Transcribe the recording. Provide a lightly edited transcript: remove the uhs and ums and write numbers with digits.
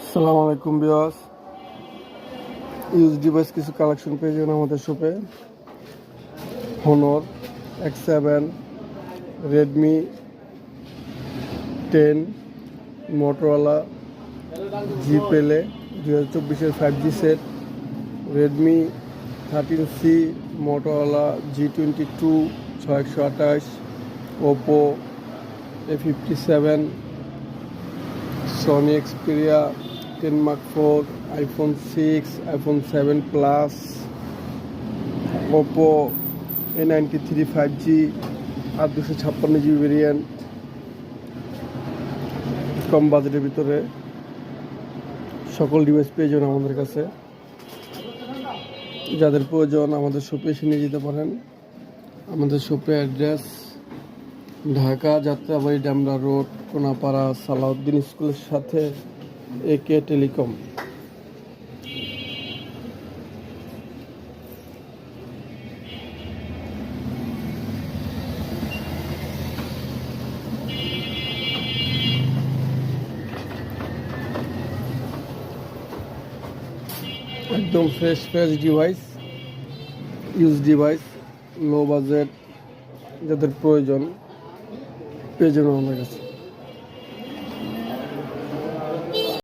আসসালামু আলাইকুম viewers. Use device কিছু কালেকশন পেয়ে যাবেন আমাদের শপে। Honor X7, Redmi 10, Motorola G পেলে 2024-এর 5G set, Redmi 13C, Motorola G22 6128, Oppo A57, Sony Xperia 10 Mark 4, iPhone 6, iPhone 7 Plus, Oppo A93 5G আর 256GB variant কম বাজেটের ভিতরে সকল ডিভাইস পেয়ে যাবেন আমাদের কাছে। যাদের প্রয়োজন আমাদের শপে এসে নিয়ে যেতে পারেন। আমাদের শপে অ্যাড্রেস ঢাকা যাত্রাবাড়ি ডামরা রোড, কোনাপাড়া, সালাউদ্দিন স্কুলের সাথে AK টেলিকম। একদম fresh device, use device, low budget যাদের প্রয়োজন পেয়ে যাবেন আমাদের কাছে।